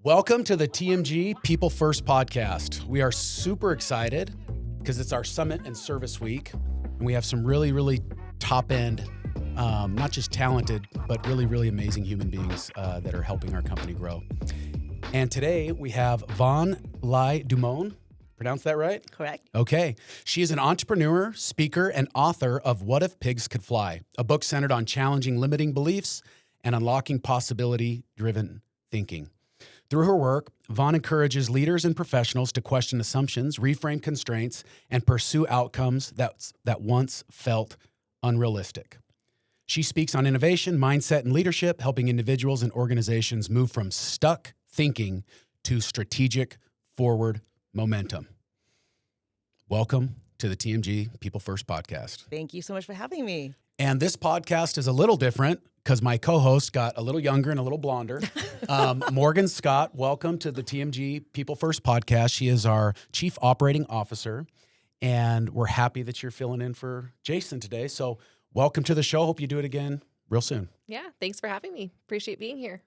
Welcome to the TMG People First podcast. We are super excited because it's our summit and service week. And we have some really top end, not just talented, but really amazing human beings that are helping our company grow. And today we have Lai-DuMone. Pronounce that right? Correct. Okay. She is an entrepreneur, speaker, and author of What If Pigs Could Fly, a book centered on challenging limiting beliefs and unlocking possibility-driven thinking. Through her work, Vaughn encourages leaders and professionals to question assumptions, reframe constraints, and pursue outcomes that once felt unrealistic. She speaks on innovation, mindset, and leadership, helping individuals and organizations move from stuck thinking to strategic forward momentum. Welcome to the TMG People First podcast. Thank you so much for having me. And this podcast is a little different because my co-host got a little younger and a little blonder. Morgan Scott, welcome to the TMG People First podcast. She is our Chief Operating Officer, and we're happy that you're filling in for Jason today. So welcome to the show. Hope you do it again real soon. Yeah, thanks for having me. Appreciate being here.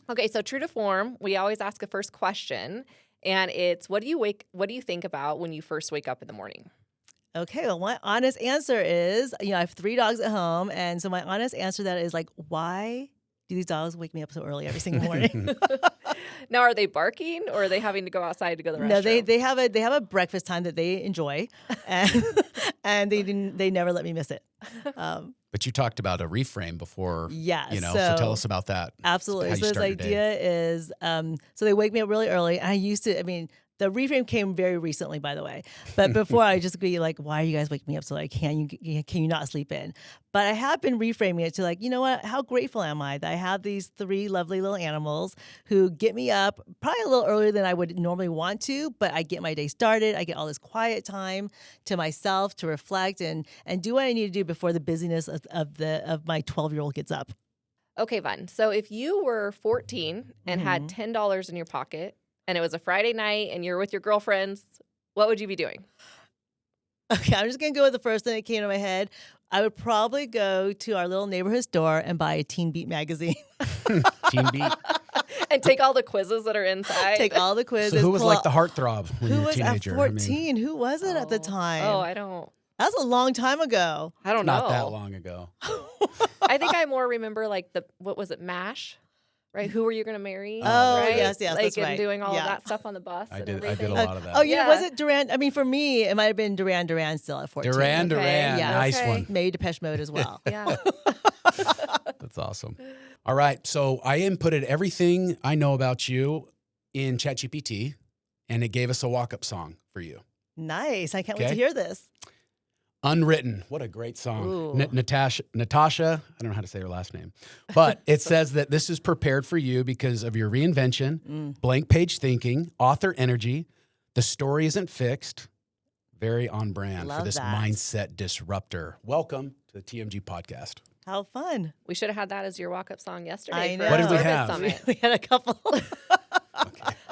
Okay, so true to form, we always ask a first question, and it's what do you think about when you first wake up in the morning? Okay, well, my honest answer is, I have 3 dogs at home, and so my honest answer to that is like, why do these dogs wake me up so early every single morning? Now, are they barking or are they having to go outside to go to the restroom? No, they have a breakfast time that they enjoy, and they never let me miss it. But you talked about a reframe before, Yeah, so tell us about that. Absolutely. How you So this start your day. idea is, so they wake me up really early. The reframe came very recently, by the way. But before I just be like, why are you guys waking me up so like, can you not sleep in? But I have been reframing it to like, you know what? How grateful am I that I have these 3 lovely little animals who get me up probably a little earlier than I would normally want to, but I get my day started. I get all this quiet time to myself to reflect and do what I need to do before the busyness of my 12-year-old gets up. Okay, Vaughn. So if you were 14 and had $10 in your pocket, and it was a Friday night and you're with your girlfriends, what would you be doing? Okay, I'm just going to go with the first thing that came to my head. I would probably go to our little neighborhood store and buy a Teen Beat magazine. Teen Beat. And take all the quizzes that are inside? Take all the quizzes. So who was like the heartthrob when you were a teenager? Who was at 14? Who was it at the time? Oh, I don't That was a long time ago. know. Not that long ago. I think I more remember like what was it, MASH? Right? Who were you going to marry? Oh, right? yes, like, that's right. And doing all Yeah. of that stuff on the bus. I and did everything. a lot of that. Oh, Yeah. was it Duran? I mean, for me, it might have been Duran still at 14. Duran, Yeah. nice Okay. one. Maybe Depeche Mode as well. Yeah. That's awesome. All right, so I inputted everything I know about you in ChatGPT, and it gave us a walk-up song for you. Nice. I can't wait Okay. to hear this. Unwritten. What a great song. Ooh. Natasha, I don't know how to say her last name, but it says that this is prepared for you because of your reinvention, blank page thinking, author energy. The story isn't fixed. Very on brand for Love this that. mindset disruptor. Welcome to the TMG podcast. How fun. We should have had that as your walk-up song yesterday. I for know. our What did we service have? Summit. We had a couple.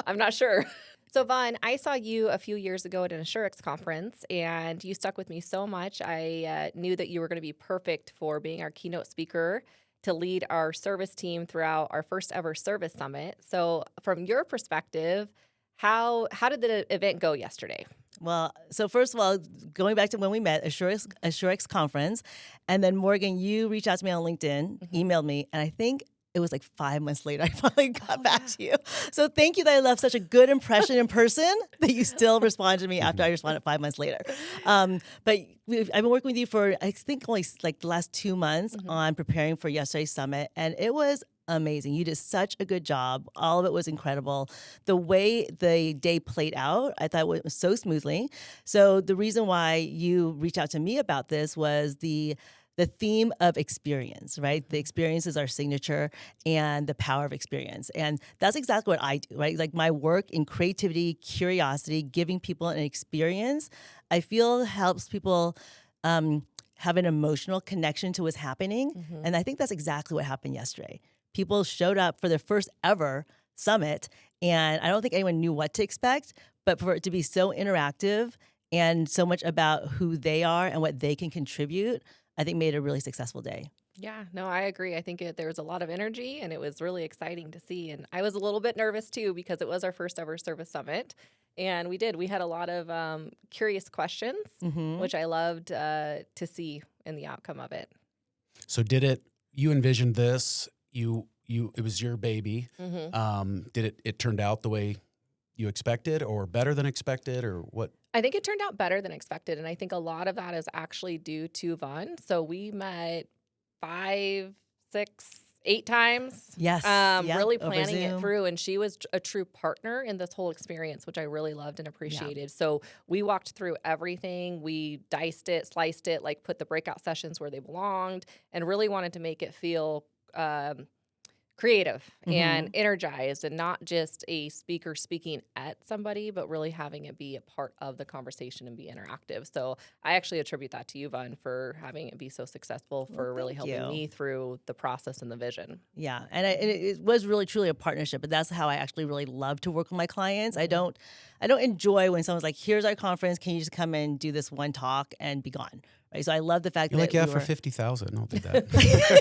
I'm not sure. So, Vaughn, I saw you a few years ago at an Assurix conference, and you stuck with me so much. I knew that you were going to be perfect for being our keynote speaker to lead our service team throughout our first ever service summit. So, from your perspective, how did the event go yesterday? Well, so first of all, going back to when we met, Assurix conference, and then Morgan, you reached out to me on LinkedIn, emailed me, and I think it was like 5 months later I finally got back to you. So thank you that I left such a good impression in person that you still responded to me after I responded 5 months later. But I've been working with you for, I think, only like the last 2 months on preparing for yesterday's summit, and it was amazing. You did such a good job. All of it was incredible. The way the day played out, I thought it went so smoothly. So the reason why you reached out to me about this was the theme of experience, right? The experience is our signature and the power of experience. And that's exactly what I do, right? Like my work in creativity, curiosity, giving people an experience, I feel helps people have an emotional connection to what's happening. And I think that's exactly what happened yesterday. People showed up for their first ever summit, and I don't think anyone knew what to expect, but for it to be so interactive and so much about who they are and what they can contribute, I think made it a really successful day. Yeah, no, I agree. I think there was a lot of energy and it was really exciting to see. And I was a little bit nervous too because it was our first ever service summit. And we had a lot of curious questions, Mm-hmm. which I loved to see in the outcome of it. So you envisioned this, it was your baby. It turned out the way you expected or better than expected or what? I think it turned out better than expected. And I think a lot of that is actually due to Vaughn. So we met 5, 6, 8 times. Yes. Really over planning it Zoom. through. And she was a true partner in this whole experience, which I really loved and appreciated. So we walked through everything. We diced it, sliced it, like put the breakout sessions where they belonged, and really wanted to make it feel creative and energized, and not just a speaker speaking at somebody, but really having it be a part of the conversation and be interactive. So I actually attribute that to you, Vaughn, for having it be so successcul, for really thank helping you. me through the process and the vision. Yeah, and it was really truly a partnership, but that's how I actually really love to work with my clients. I don't enjoy when someone's like, "Here's our conference. Can you just come and do this one talk and be gone?" Right. So I love the fact You're that like, yeah, we for were- 50,000, I'll do that.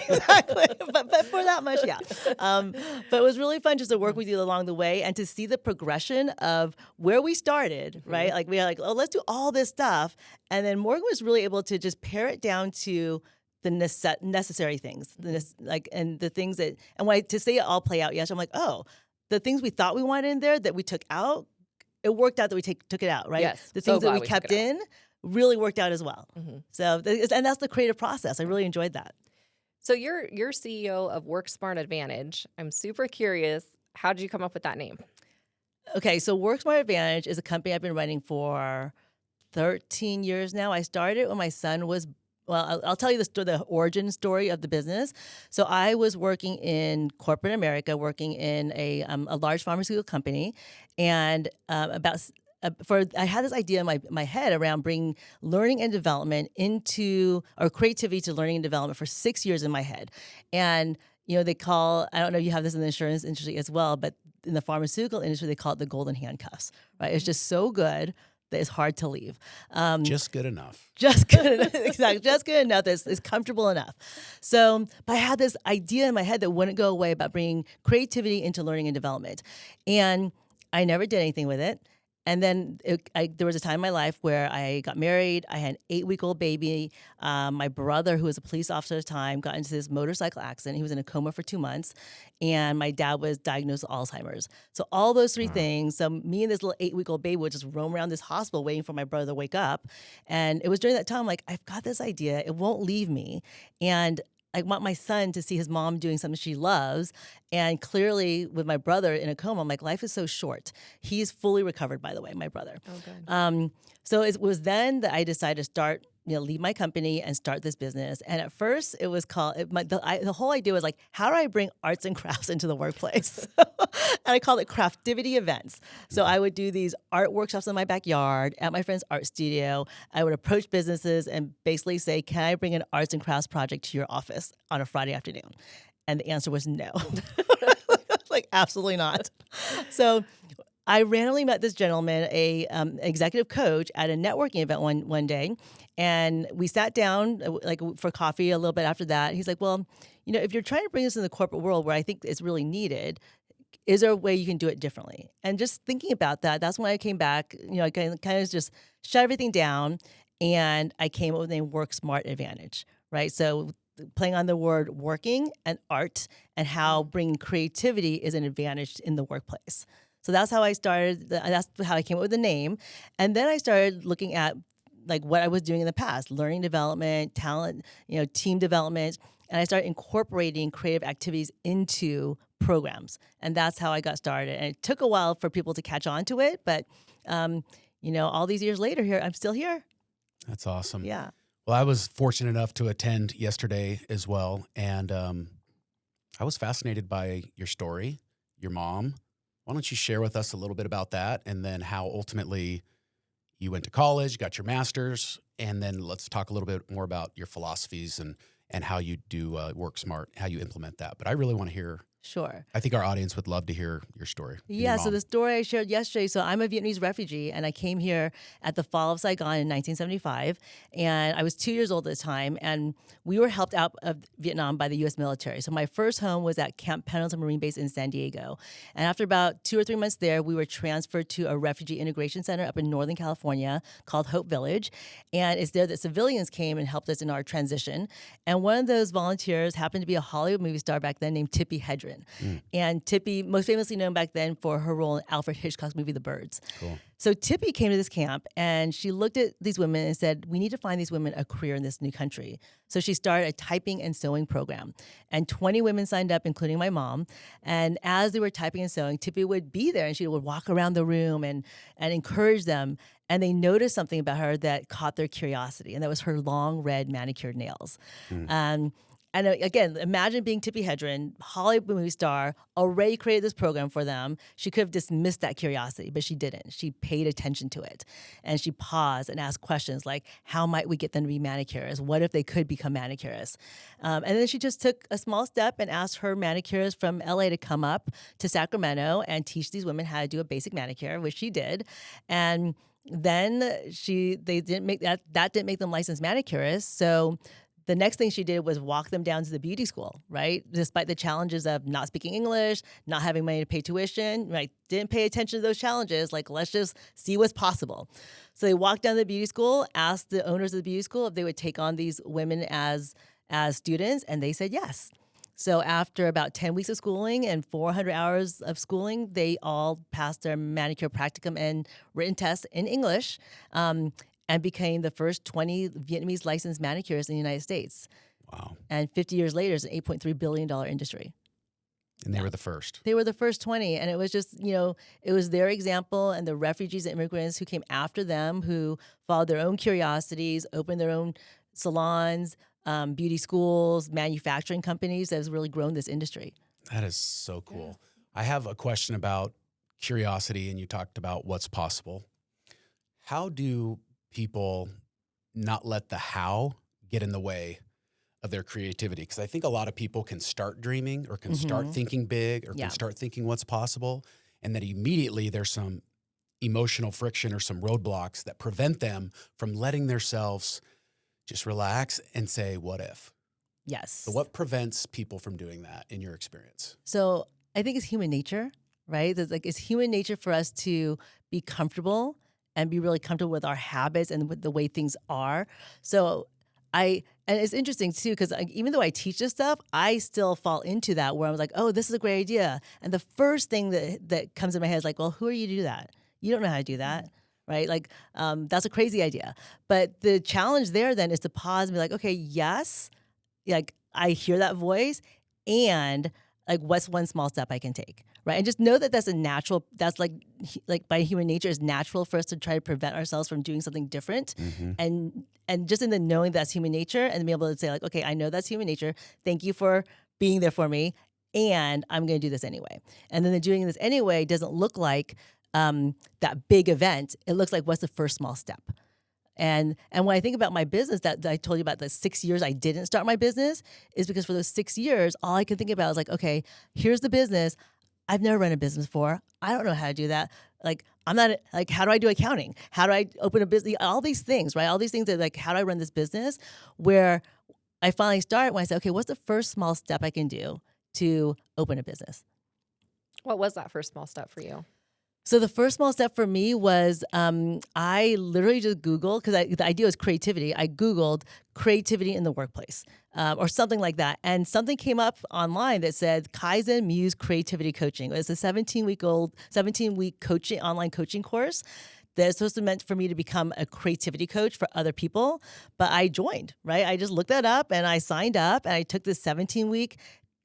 exactly, but for that much, yeah. But it was really fun just to work with you along the way and to see the progression of where we started. Right, like we were like, "Oh, let's do all this stuff," and then Morgan was really able to just pare it down to the necessary things, and the things that, and when to see it all play out, yes, I'm like, oh, the things we thought we wanted in there that we took out, it worked out that we took it out, right? Yes, The so things that glad we we took kept it out. in really worked out as well. So, and that's the creative process. I really enjoyed that. So you're CEO of Work Smart Advantage. I'm super curious. How did you come up with that name? Okay, so Work Smart Advantage is a company I've been running for 13 years now. I started when my son was, well, I'll tell you the origin story of the business. So I was working in corporate America, working in a large pharmaceutical company, and I had this idea in my head around bringing learning and development or creativity to learning and development for 6 years in my head. And, they call, I don't know if you have this in the insurance industry as well, but in the pharmaceutical industry, they call it the golden handcuffs, right? It's just so good that it's hard to leave. Just good enough. Just good enough. Exactly. Just good enough. It's comfortable enough. So, but I had this idea in my head that wouldn't go away about bringing creativity into learning and development. And I never did anything with it. And then there was a time in my life where I got married. I had an 8-week-old baby. My brother, who was a police officer at the time, got into this motorcycle accident. He was in a coma for 2 months. And my dad was diagnosed with Alzheimer's. So all those three things, so me and this little 8-week-old baby would just roam around this hospital waiting for my brother to wake up. And it was during that time, like, I've got this idea. It won't leave me. And I want my son to see his mom doing something she loves. And clearly, with my brother in a coma, I'm like, life is so short. He's fully recovered, by the way, my brother. Oh, good. So it was then that I decided to start, leave my company and start this business. And at first, it was called, the whole idea was like, how do I bring arts and crafts into the workplace? And I called it craftivity events. So I would do these art workshops in my backyard at my friend's art studio. I would approach businesses and basically say, can I bring an arts and crafts project to your office on a Friday afternoon? And the answer was no. Like, absolutely not. So I randomly met this gentleman, a executive coach, at a networking event one day, and we sat down like for coffee a little bit after that. He's like, "Well, if you're trying to bring this in the corporate world where I think it's really needed, is there a way you can do it differently?" And just thinking about that, that's when I came back. I kind of just shut everything down, and I came up with the name Work Smart Advantage. Right, so playing on the word working and art, and how bringing creativity is an advantage in the workplace. So that's how I started. That's how I came up with the name. And then I started looking at like what I was doing in the past, learning development, talent, team development. And I started incorporating creative activities into programs. And that's how I got started. And it took a while for people to catch on to it. But, all these years later here, I'm still here. That's awesome. Yeah. Well, I was fortunate enough to attend yesterday as well. And I was fascinated by your story, your mom. Why don't you share with us a little bit about that, and then how ultimately you went to college, got your master's, and then let's talk a little bit more about your philosophies and how you do work smart, how you implement that. But I really want to hear Sure. I think our audience would love to hear your story. and your Yeah, so mom. the story I shared yesterday, so I'm a Vietnamese refugee and I came here at the fall of Saigon in 1975 and I was 2 years old at the time and we were helped out of Vietnam by the US military. So my first home was at Camp Pendleton Marine Base in San Diego. And after about 2 or 3 months there, we were transferred to a refugee integration center up in Northern California called Hope Village. And it's there that civilians came and helped us in our transition. And one of those volunteers happened to be a Hollywood movie star back then named Tippi Hedren. And Tippi, most famously known back then for her role in Alfred Hitchcock's movie The Birds. Cool. So Tippi came to this camp and she looked at these women and said, we need to find these women a career in this new country. So she started a typing and sewing program. And 20 women signed up, including my mom. And as they were typing and sewing, Tippi would be there and she would walk around the room and encourage them. And they noticed something about her that caught their curiosity. And that was her long red manicured nails. And again, imagine being Tippi Hedren, Hollywood movie star, already created this program for them. She could have dismissed that curiosity, but she didn't. She paid attention to it. And she paused and asked questions like, how might we get them to be manicurists? What if they could become manicurists? And then she just took a small step and asked her manicurist from LA to come up to Sacramento and teach these women how to do a basic manicure, which she did. And then they didn't make that didn't make them licensed manicurists. So the next thing she did was walk them down to the beauty school, right? Despite the challenges of not speaking English, not having money to pay tuition, right? Didn't pay attention to those challenges. Like, let's just see what's possible. So they walked down to the beauty school, asked the owners of the beauty school if they would take on these women as students, and they said yes. So after about 10 weeks of schooling and 400 hours of schooling, they all passed their manicure practicum and written tests in English. And became the first 20 Vietnamese licensed manicurists in the United States. Wow. And 50 years later, it's an $8.3 billion industry. And they were the first. They were the first 20. And it was just, it was their example and the refugees and immigrants who came after them, who followed their own curiosities, opened their own salons, beauty schools, manufacturing companies that has really grown this industry. That is so cool. Yeah. I have a question about curiosity, and you talked about what's possible. How do people not let the how get in the way of their creativity? Because I think a lot of people can start dreaming or can start thinking big or can start thinking what's possible. And then immediately there's some emotional friction or some roadblocks that prevent them from letting themselves just relax and say, what if? Yes. So what prevents people from doing that in your experience? So I think it's human nature, right? It's human nature for us to be comfortable and be really comfortable with our habits and with the way things are. So and it's interesting too, because even though I teach this stuff, I still fall into that where I was like, oh, this is a great idea. And the first thing that comes in my head is like, well, who are you to do that? You don't know how to do that, right? Like, that's a crazy idea. But the challenge there then is to pause and be like, okay, yes, like I hear that voice, and like what's one small step I can take, right? And just know that that's a natural, that's like by human nature, is natural for us to try to prevent ourselves from doing something different. And just in the knowing that's human nature and be able to say like, okay, I know that's human nature. Thank you for being there for me. And I'm going to do this anyway. And then the doing this anyway doesn't look like that big event. It looks like what's the first small step. And when I think about my business that I told you about, the 6 years I didn't start my business, is because for those 6 years, all I can think about is like, okay, here's the business. I've never run a business before. I don't know how to do that. Like, I'm not like, how do I do accounting? How do I open a business? All these things, right? All these things that like, how do I run this business? Where I finally started when I said, okay, what's the first small step I can do to open a business? What was that first small step for you? So the first small step for me was I literally just Googled, because the idea was creativity. I Googled creativity in the workplace or something like that. And something came up online that said Kaizen Muse Creativity Coaching. It was a 17-week coaching online coaching course that's supposed to meant for me to become a creativity coach for other people. But I joined, right? I just looked that up and I signed up and I took this 17-week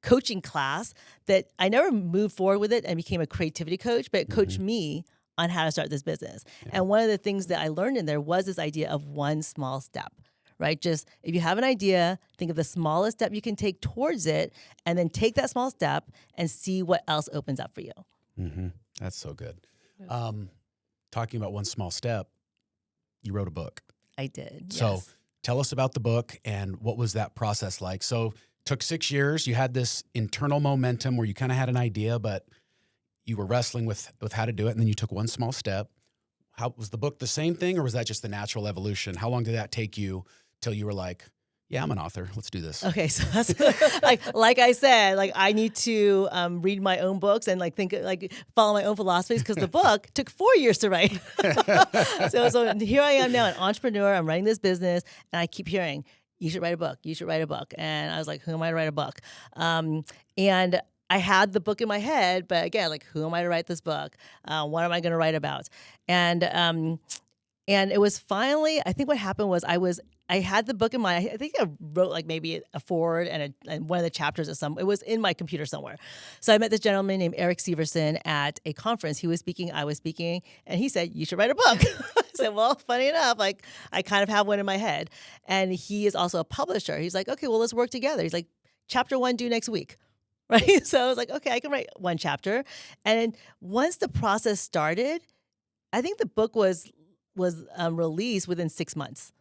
coaching class that I never moved forward with it and became a creativity coach, but it coached me on how to start this business. Yeah. And one of the things that I learned in there was this idea of one small step, right? Just if you have an idea, think of the smallest step you can take towards it, and then take that small step and see what else opens up for you. That's so good. Talking about one small step, you wrote a book. I did. So yes. Tell us about the book and what was that process like? So Took 6 years. You had this internal momentum where you kind of had an idea, but you were wrestling with how to do it. And then you took one small step. How was the book the same thing, or was that just the natural evolution? How long did that take you till you were like, yeah, I'm an author. Let's do this. Okay, so that's like I said, like I need to read my own books and follow my own philosophies, because the book took 4 years to write. so here I am now, an entrepreneur. I'm running this business, and I keep hearing, you should write a book. You should write a book. And I was like, who am I to write a book? And I had the book in my head, but again, like, who am I to write this book? What am I going to write about? And it was finally, I think what happened was I had the book in my, I think I wrote like maybe a foreword and one of the chapters it was in my computer somewhere. So I met this gentleman named Eric Severson at a conference. He was speaking, I was speaking, and he said, you should write a book. I said, well, funny enough, like I kind of have one in my head. And he is also a publisher. He's like, okay, well, let's work together. He's like, chapter 1 due next week. Right. So I was like, okay, I can write one chapter. And once the process started, I think the book was released within 6 months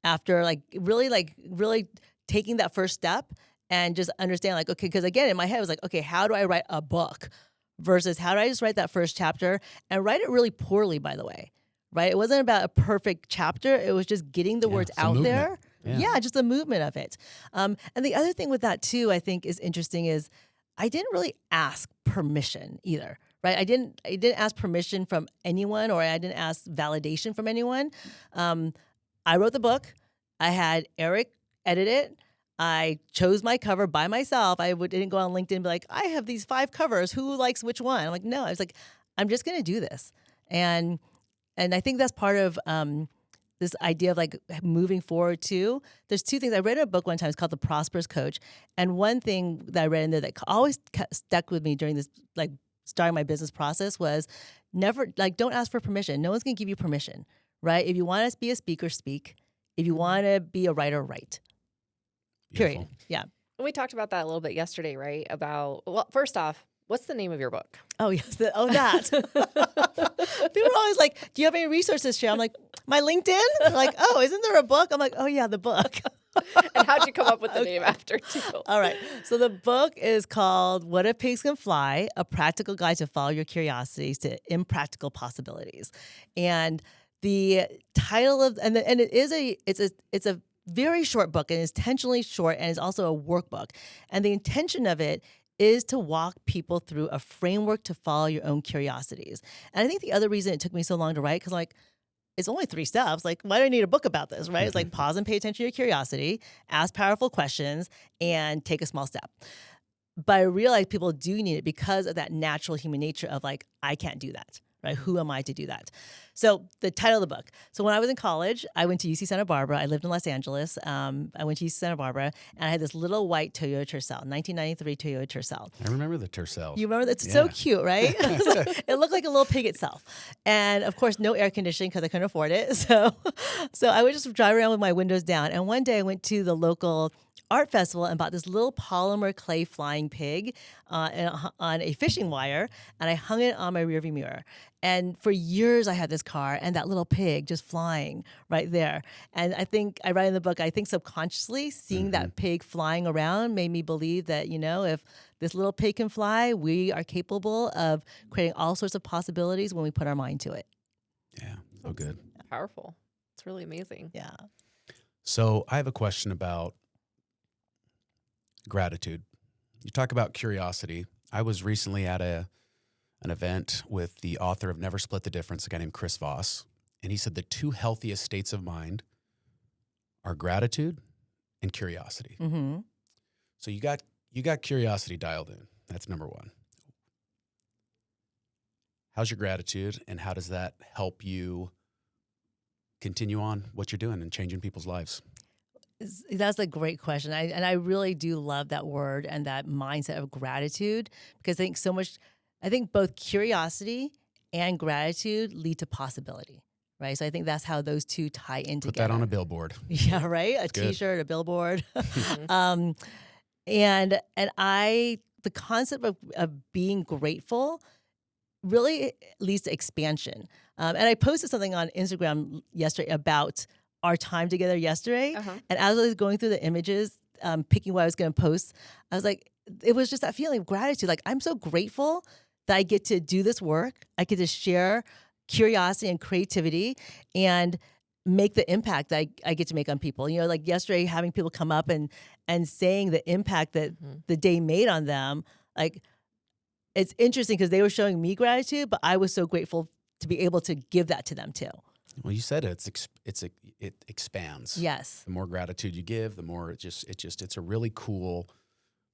after really taking that first step and just understand like, okay, because again, in my head, I was like, okay, how do I write a book versus how do I just write that first chapter and write it really poorly, by the way, right? It wasn't about a perfect chapter. It was just getting the words out there. Yeah, just the movement of it. And the other thing with that too, I think is interesting is I didn't really ask permission either, right? I didn't ask permission from anyone, or I didn't ask validation from anyone. I wrote the book. I had Eric edit it. I chose my cover by myself. I didn't go on LinkedIn and be like, I have these 5 covers. Who likes which one? I'm like, no. I was like, I'm just going to do this. And I think that's part of this idea of like moving forward too. There's 2 things. I read a book one time. It's called The Prosperous Coach. And one thing that I read in there that always stuck with me during this, like starting my business process, was never, like, don't ask for permission. No one's going to give you permission, right? If you want to be a speaker, speak. If you want to be a writer, write. Period. Beautiful. Yeah. And we talked about that a little bit yesterday, right? About, well, first off, what's the name of your book? Oh, yes. That. People are always like, do you have any resources, Sharon? I'm like, my LinkedIn? They're like, oh, isn't there a book? I'm like, oh, yeah, the book. And how'd you come up with the name after, too? All right. So the book is called What If Pigs Can Fly? A Practical Guide to Follow Your Curiosities to Impractical Possibilities. And the title of, it's a very short book, and it's intentionally short, and it's also a workbook. And the intention of it is to walk people through a framework to follow your own curiosities. And I think the other reason it took me so long to write, because like, it's only 3 steps. Like, why do I need a book about this, right? It's like, pause and pay attention to your curiosity, ask powerful questions, and take a small step. But I realized people do need it because of that natural human nature of like, I can't do that, right? Who am I to do that? So the title of the book. So when I was in college, I went to UC Santa Barbara. I lived in Los Angeles. I went to UC Santa Barbara, and I had this little white Toyota Tercel, 1993 Toyota Tercel. I remember the Tercel. You remember that? It's so cute, right? It looked like a little pig itself. And of course, no air conditioning because I couldn't afford it. So I would just drive around with my windows down. And one day I went to the local art festival and bought this little polymer clay flying pig on a fishing wire, and I hung it on my rearview mirror. And for years I had this car and that little pig just flying right there. And I think I write in the book, I think subconsciously seeing that pig flying around made me believe that, if this little pig can fly, we are capable of creating all sorts of possibilities when we put our mind to it. Yeah, so good. Powerful. It's really amazing. Yeah. So I have a question about gratitude. You talk about curiosity. I was recently at an event with the author of Never Split the Difference, a guy named Chris Voss, and he said the 2 healthiest states of mind are gratitude and curiosity. Mm-hmm. So you got curiosity dialed in. That's number 1. How's your gratitude, and how does that help you continue on what you're doing and changing people's lives? That's a great question. I really do love that word and that mindset of gratitude, because I think both curiosity and gratitude lead to possibility, right? So I think that's how those 2 tie in together. Put that on a billboard. Yeah, right? That's a T-shirt, good. a billboard. And the concept of being grateful really leads to expansion. And I posted something on Instagram yesterday about our time together yesterday. Uh-huh. And as I was going through the images picking what I was going to post, I was like, it was just that feeling of gratitude. Like, I'm so grateful that I get to do this work. I get to share curiosity and creativity and make the impact that I get to make on people. You know, like yesterday, having people come up and saying the impact that the day made on them. Like, it's interesting because they were showing me gratitude, but I was so grateful to be able to give that to them too. Well, you said it expands. Yes. The more gratitude you give, the more it's a really cool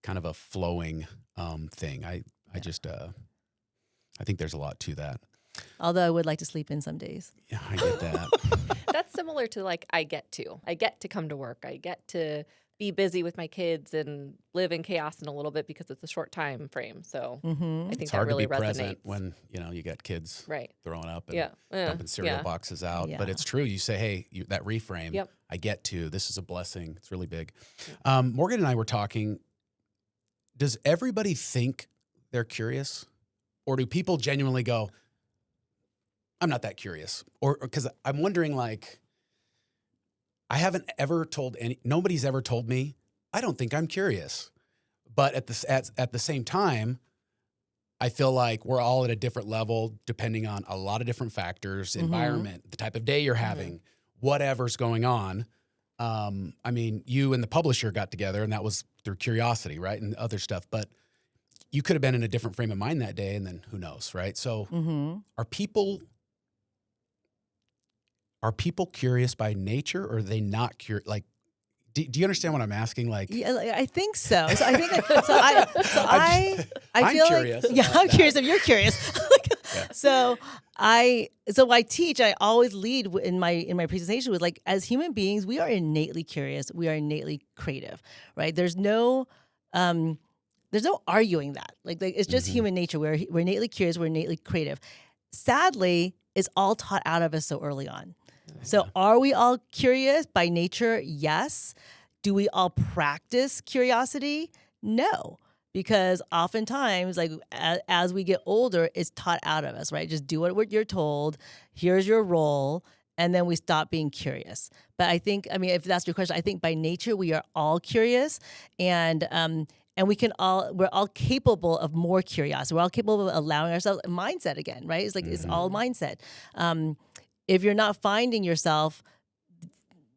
kind of a flowing thing. I think there's a lot to that. Although I would like to sleep in some days. Yeah, I get that. That's similar to like I get to come to work. I get to be busy with my kids and live in chaos in a little bit because it's a short time frame. So I think It's that hard really to be resonates present when you got kids throwing up and dumping cereal boxes out. Yeah. But it's true. You say, hey, that reframe. Yep. I get to. This is a blessing. It's really big. Morgan and I were talking. Does everybody think they're curious, or do people genuinely go, I'm not that curious? Or because I'm wondering, like, I haven't ever told nobody's ever told me, I don't think I'm curious. But at the same time, I feel like we're all at a different level depending on a lot of different factors, environment, the type of day you're having, whatever's going on. I mean, you and the publisher got together and that was through curiosity, right? And other stuff, but you could have been in a different frame of mind that day and then who knows, right? So are people curious by nature, or are they not curious? Like, do you understand what I'm asking? Like, yeah, I think so. So I think I I'm feel curious like, yeah, about I'm that. curious if you're curious. So I teach. I always lead in my presentation with, like, as human beings, we are innately curious. We are innately creative, right? There's no arguing that. Like it's just human nature. We're innately curious. We're innately creative. Sadly, it's all taught out of us so early on. So are we all curious by nature? Yes. Do we all practice curiosity? No. Because oftentimes, like, as we get older, it's taught out of us, right? Just do what you're told. Here's your role. And then we stop being curious. But I think, I mean, if that's your question, I think by nature, we are all curious. And we're all capable of more curiosity. We're all capable of allowing ourselves mindset again, right? It's like, it's all mindset. If you're not finding yourself,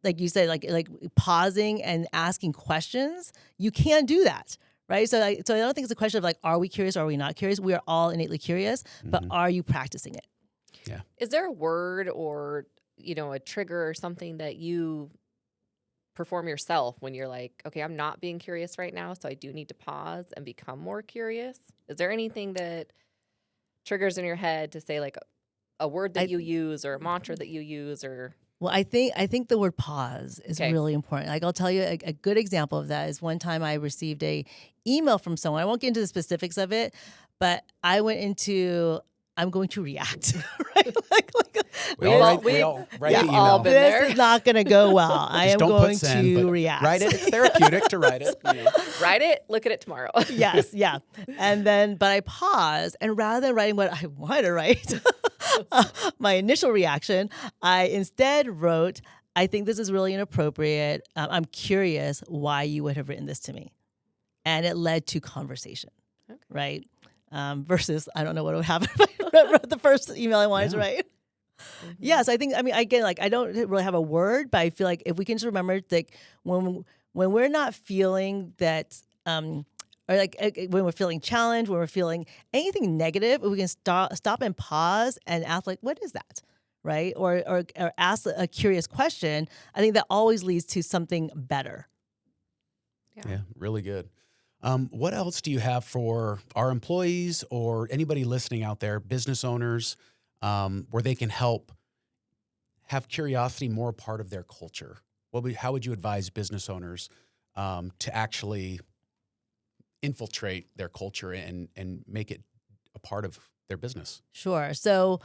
like you said, like pausing and asking questions, you can do that, right? So I don't think it's a question of, like, are we curious or are we not curious? We are all innately curious, but are you practicing it? Yeah. Is there a word or, a trigger or something that you perform yourself when you're like, okay, I'm not being curious right now, so I do need to pause and become more curious? Is there anything that triggers in your head to say, like, a word that you use or a mantra that you use? Or Well, I think the word pause is really important. Like, I'll tell you a good example of that is one time I received a email from someone. I won't get into the specifics of it, but I went into, I'm going to react. Right? We all write the email. all been there. This is not going to go well. I am don't put going send, to but react. Write it. It's therapeutic to write it. Write it, look at it tomorrow. Yes, yeah. And then, but I paused, and rather than writing what I wanted to write, my initial reaction, I instead wrote, I think this is really inappropriate. I'm curious why you would have written this to me. And it led to conversation, right? Versus, I don't know what would happen if I wrote the first email I wanted to write. Yes, I think, I mean, again, like, I don't really have a word, but I feel like if we can just remember, like, when we're not feeling that, or like when we're feeling challenged, when we're feeling anything negative, we can stop and pause and ask, like, what is that, right? Or ask a curious question. I think that always leads to something better. Yeah, really good. What else do you have for our employees or anybody listening out there, business owners, where they can help have curiosity more a part of their culture? How would you advise business owners to actually infiltrate their culture and make it a part of their business? Sure. So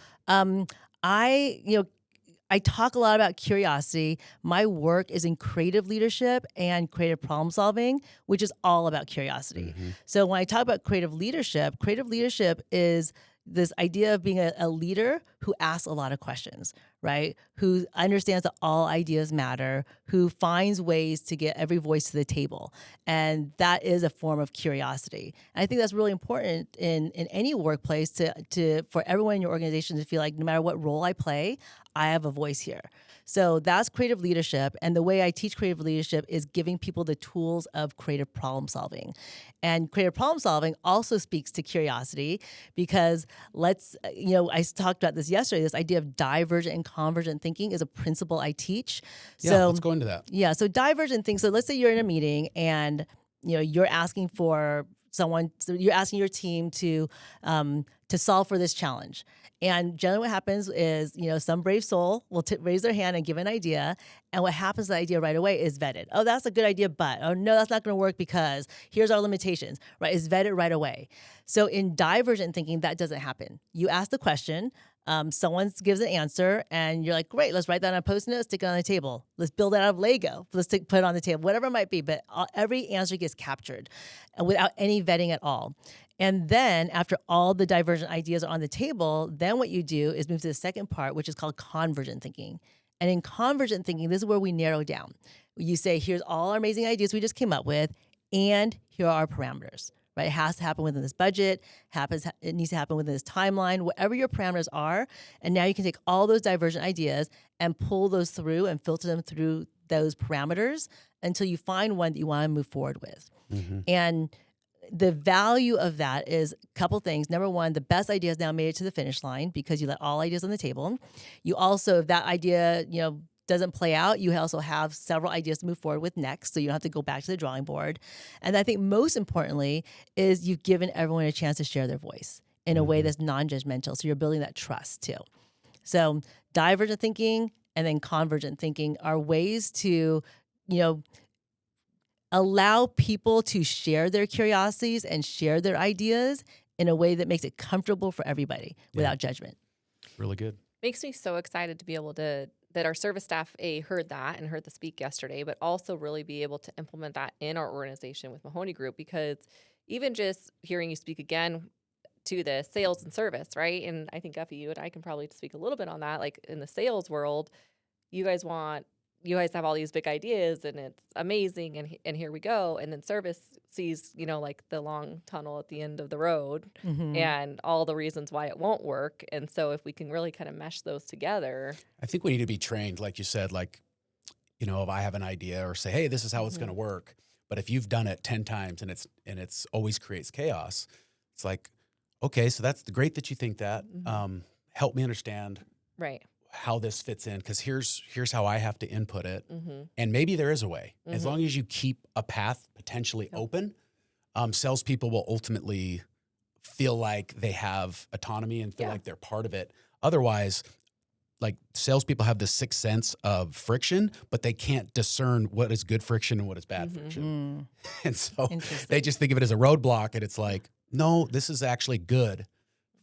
I talk a lot about curiosity. My work is in creative leadership and creative problem solving, which is all about curiosity. So when I talk about creative leadership is this idea of being a leader who asks a lot of questions, right? Who understands that all ideas matter, who finds ways to get every voice to the table. And that is a form of curiosity. And I think that's really important in any workplace for everyone in your organization to feel like no matter what role I play, I have a voice here. So that's creative leadership. And the way I teach creative leadership is giving people the tools of creative problem solving. And creative problem solving also speaks to curiosity because I talked about this yesterday, this idea of divergent and convergent thinking is a principle I teach. Yeah, let's go into that. Yeah, so divergent thinking. So let's say you're in a meeting and you're asking for someone, so you're asking your team to solve for this challenge. And generally what happens is, some brave soul will raise their hand and give an idea. And what happens to the idea right away is vetted. Oh, that's a good idea, but, oh, no, that's not going to work because here's our limitations, right? It's vetted right away. So in divergent thinking, that doesn't happen. You ask the question, someone gives an answer, and you're like, great, let's write that on a Post-it note, stick it on the table. Let's build it out of Lego. Let's put it on the table, whatever it might be. But every answer gets captured without any vetting at all. And then after all the divergent ideas are on the table, then what you do is move to the second part, which is called convergent thinking. And in convergent thinking, this is where we narrow down. You say, here's all our amazing ideas we just came up with, and here are our parameters, right? It has to happen within this budget, it needs to happen within this timeline, whatever your parameters are. And now you can take all those divergent ideas and pull those through and filter them through those parameters until you find one that you want to move forward with. Mm-hmm. And the value of that is a couple things. Number one, the best ideas now made it to the finish line because you let all ideas on the table. You also, if that idea, doesn't play out, you also have several ideas to move forward with next, so you don't have to go back to the drawing board. And I think most importantly is you've given everyone a chance to share their voice in a way that's non-judgmental. So you're building that trust too. So divergent thinking and then convergent thinking are ways to, allow people to share their curiosities and share their ideas in a way that makes it comfortable for everybody without judgment. Really good. Makes me so excited to be able to, that our service staff, heard that and heard the speak yesterday, but also really be able to implement that in our organization with Mahoney Group, because even just hearing you speak again to the sales and service, right? And I think, Effie, you and I can probably speak a little bit on that. Like in the sales world, you guys have all these big ideas and it's amazing and here we go. And then service sees, like the long tunnel at the end of the road and all the reasons why it won't work. And so if we can really kind of mesh those together. I think we need to be trained, like you said, if I have an idea or say, hey, this is how it's going to work. But if you've done it 10 times and it's always creates chaos, it's like, okay, so that's great that you think that. Help me understand. Right. How this fits in, because here's how I have to input it, and maybe there is a way. As long as you keep a path potentially open, salespeople will ultimately feel like they have autonomy and feel like they're part of it. Otherwise, like salespeople have this sixth sense of friction, but they can't discern what is good friction and what is bad friction, and so they just think of it as a roadblock. And it's like, no, this is actually good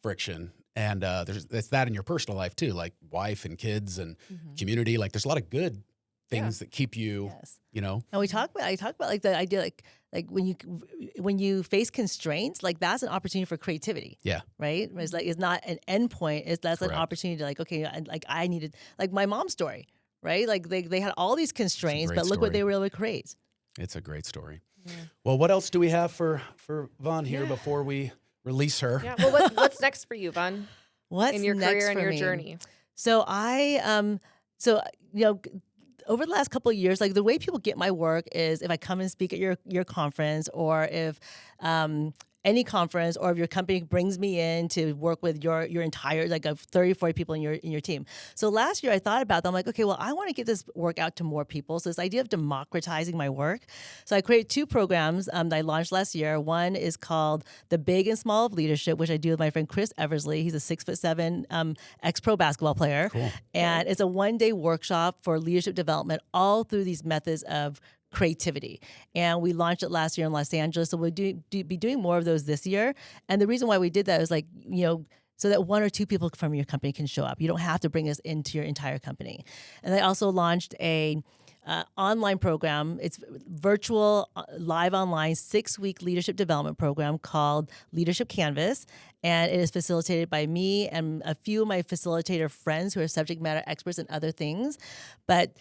friction. And it's that in your personal life too, like wife and kids and community. Like there's a lot of good things that keep you, And I talk about like the idea, like when you face constraints, like that's an opportunity for creativity. Yeah. Right. It's not an endpoint. That's an opportunity to like, okay, I needed, like my mom's story, right? Like they had all these constraints, but look what they were able to create. It's a great story. Yeah. Well, what else do we have for Vaughn here before we release her? Yeah. Well, what's next for you, Vaughn? What's in your next career and for your me? journey? So over the last couple of years, like the way people get my work is if I come and speak at your conference, or if any conference, or if your company brings me in to work with your entire, like 30, 40 people in your team. So last year I thought about that. I'm like, okay, well, I want to get this work out to more people. So this idea of democratizing my work. So I created 2 programs that I launched last year. One is called The Big and Small of Leadership, which I do with my friend Chris Eversley. He's a 6'7" ex-pro basketball player. Cool. And it's a 1-day workshop for leadership development, all through these methods of creativity. And we launched it last year in Los Angeles. So we'll be doing more of those this year. And the reason why we did that is so that 1 or 2 people from your company can show up. You don't have to bring us into your entire company. And I also launched a online program. It's virtual, live online, 6-week leadership development program called Leadership Canvas. And it is facilitated by me and a few of my facilitator friends who are subject matter experts in other things. But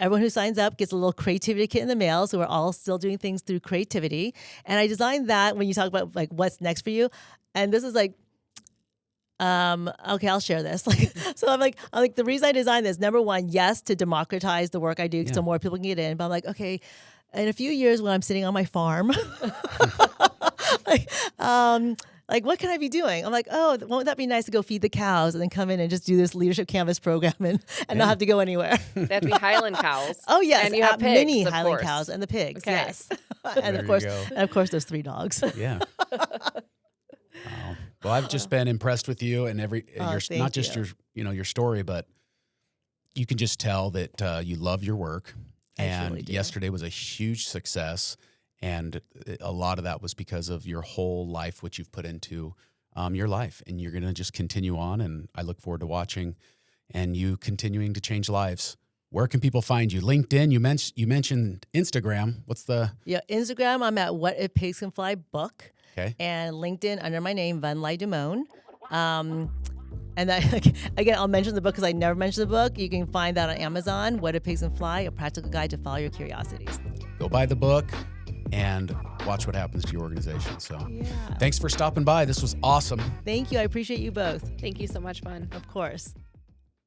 everyone who signs up gets a little creativity kit in the mail. So we're all still doing things through creativity. And I designed that when you talk about like what's next for you. And this is like, okay, I'll share this. So I'm like, the reason I designed this, number one, yes, to democratize the work I do so more people can get in. But I'm like, okay, in a few years when I'm sitting on my farm, like, what can I be doing? I'm like, oh, won't that be nice to go feed the cows and then come in and just do this leadership canvas program and not have to go anywhere? They have to be Highland cows. Oh yes, and you have pigs, mini of Highland course. cows and the pigs. Okay. Yes, and of course those 3 dogs. Yeah. Wow. Well, I've just been impressed with you and not just your story, but you can just tell that you love your work. And yesterday was a huge success. And a lot of that was because of your whole life, which you've put into your life. And you're going to just continue on. And I look forward to watching and you continuing to change lives. Where can people find you? LinkedIn, you mentioned Instagram. What's the... Yeah, Instagram, I'm at What If Pigs Can Fly book. Okay. And LinkedIn under my name, Lai-DuMone. And then, again, I'll mention the book because I never mentioned the book. You can find that on Amazon, What If Pigs Can Fly, a practical guide to follow your curiosities. Go buy the book and watch what happens to your organization. So thanks for stopping by. This was awesome. Thank you. I appreciate you both. Thank you so much, Vaughn. Of course.